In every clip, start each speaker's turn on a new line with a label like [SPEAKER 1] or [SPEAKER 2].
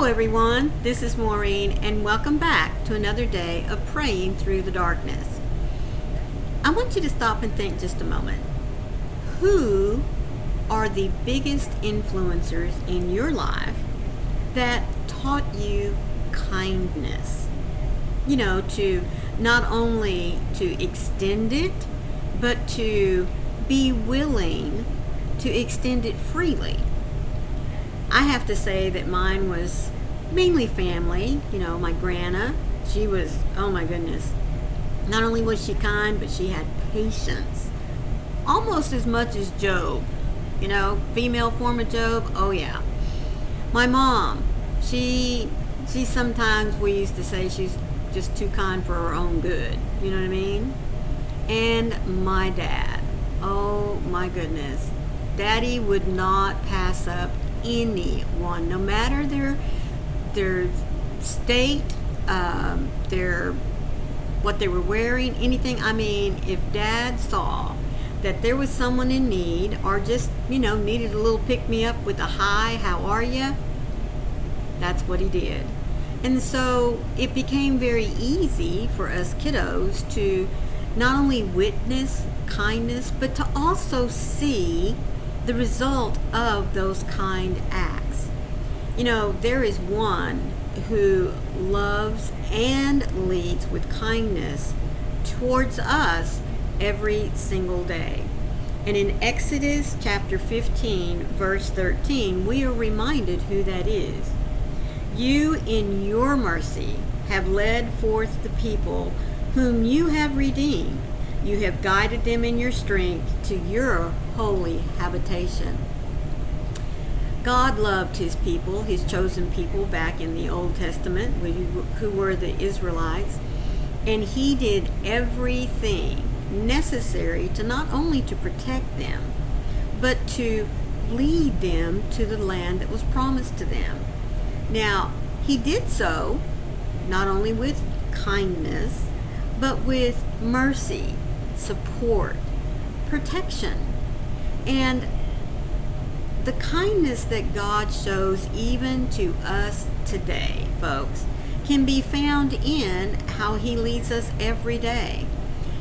[SPEAKER 1] everyone, this is Maureen and welcome back to another day of praying through the darkness. I want you to stop and think just a moment. Who are the biggest influencers in your life that taught you kindness? You know, to not only to extend it, but to be willing to extend it freely. I have to say that mine was mainly family. You know, my Grandma, she was, oh my goodness, not only was she kind, but she had patience. Almost as much as Job, you know, female form of Job, oh yeah. My mom, she sometimes, we used to say she's just too kind for her own good, you know what I mean? And my dad, oh my goodness, Daddy would not pass up anyone, no matter their state, their what they were wearing, anything. I mean, if Dad saw that there was someone in need, or just, you know, needed a little pick-me-up with a hi, how are you? That's what he did. And so it became very easy for us kiddos to not only witness kindness, but to also see the result of those kind acts. You know, there is one who loves and leads with kindness towards us every single day. And in Exodus chapter 15, verse 13, we are reminded who that is. You in your mercy have led forth the people whom you have redeemed. You have guided them in your strength to your holy habitation. God loved his people, his chosen people back in the Old Testament, who were the Israelites, and he did everything necessary to not only to protect them, but to lead them to the land that was promised to them. Now, he did so not only with kindness, but with mercy, support, protection. And the kindness that God shows even to us today, folks, can be found in how he leads us every day.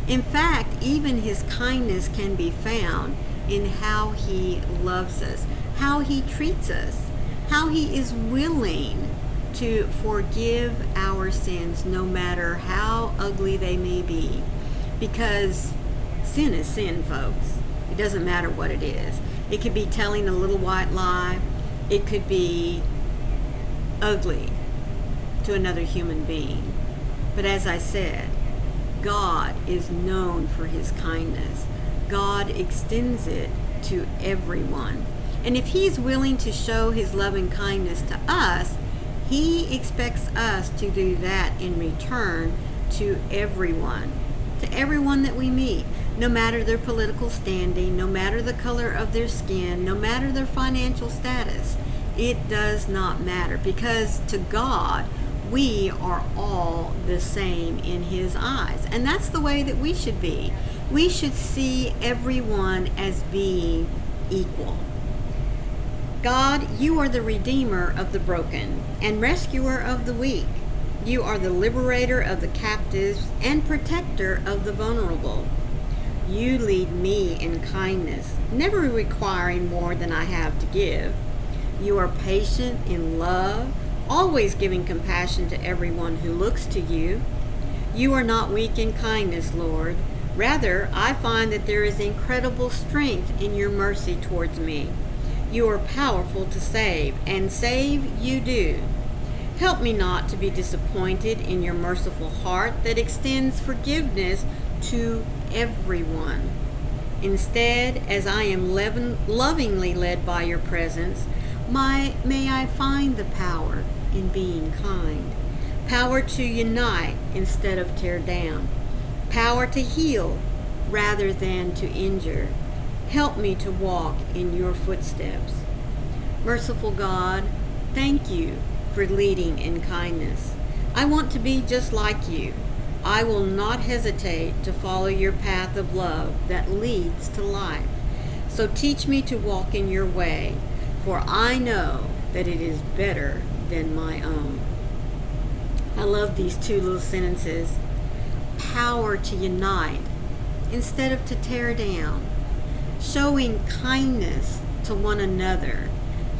[SPEAKER 1] In fact, even his kindness can be found in how he loves us, how he treats us, how he is willing to forgive our sins, no matter how ugly they may be. Because sin is sin, folks. It doesn't matter what it is. It could be telling a little white lie. It could be ugly to another human being. But as I said, God is known for his kindness. God extends it to everyone. And if he's willing to show his loving kindness to us, he expects us to do that in return to everyone that we meet, no matter their political standing, no matter the color of their skin, no matter their financial status. It does not matter, because to God, we are all the same in his eyes. And that's the way that we should be. We should see everyone as being equal. God, you are the redeemer of the broken and rescuer of the weak. You are the liberator of the captives and protector of the vulnerable. You lead me in kindness, never requiring more than I have to give. You are patient in love, always giving compassion to everyone who looks to you. You are not weak in kindness, Lord. Rather, I find that there is incredible strength in your mercy towards me. You are powerful to save, and save you do. Help me not to be disappointed in your merciful heart that extends forgiveness to everyone. Instead, as I am lovingly led by your presence, may I find the power in being kind, power to unite instead of tear down, power to heal rather than to injure. Help me to walk in your footsteps. Merciful God, thank you for leading in kindness. I want to be just like you. I will not hesitate to follow your path of love that leads to life. So teach me to walk in your way, for I know that it is better than my own. I love these two little sentences. Power to unite instead of to tear down. Showing kindness to one another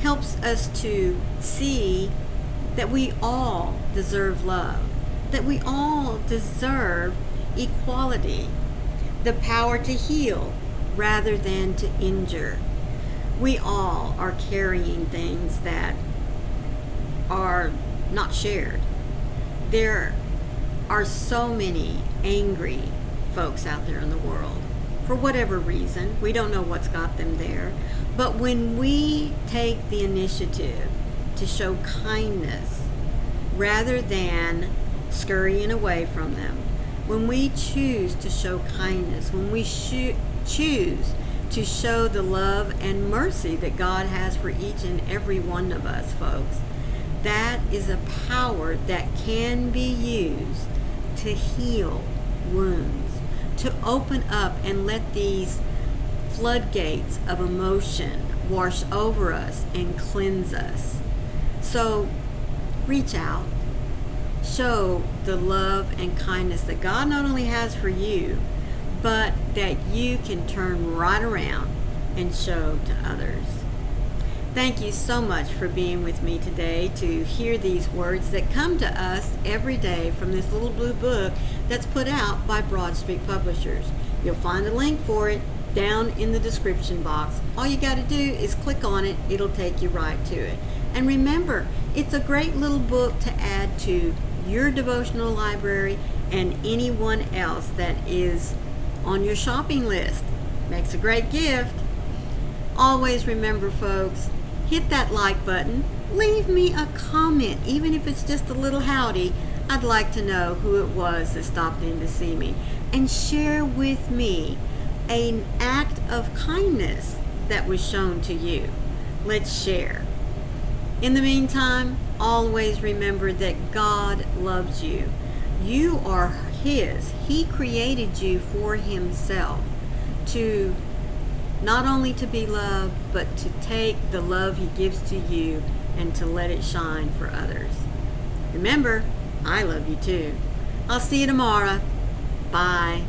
[SPEAKER 1] helps us to see that we all deserve love, that we all deserve equality, the power to heal rather than to injure. We all are carrying things that are not shared. There are so many angry folks out there in the world for whatever reason. We don't know what's got them there. But when we take the initiative to show kindness rather than scurrying away from them, when we choose to show kindness, when we choose to show the love and mercy that God has for each and every one of us, folks, that is a power that can be used to heal wounds, to open up and let these floodgates of emotion wash over us and cleanse us. So reach out, show the love and kindness that God not only has for you, but that you can turn right around and show to others. Thank you so much for being with me today to hear these words that come to us every day from this little blue book that's put out by Broad Street Publishers. You'll find a link for it down in the description box. All you got to do is click on it. It'll take you right to it. And remember, it's a great little book to add to your devotional library and anyone else that is on your shopping list. Makes a great gift. Always remember, folks, hit that like button. Leave me a comment, even if it's just a little howdy. I'd like to know who it was that stopped in to see me. And share with me an act of kindness that was shown to you. Let's share. In the meantime, always remember that God loves you. You are His. He created you for Himself, to not only to be loved, but to take the love He gives to you and to let it shine for others. Remember, I love you too. I'll see you tomorrow. Bye.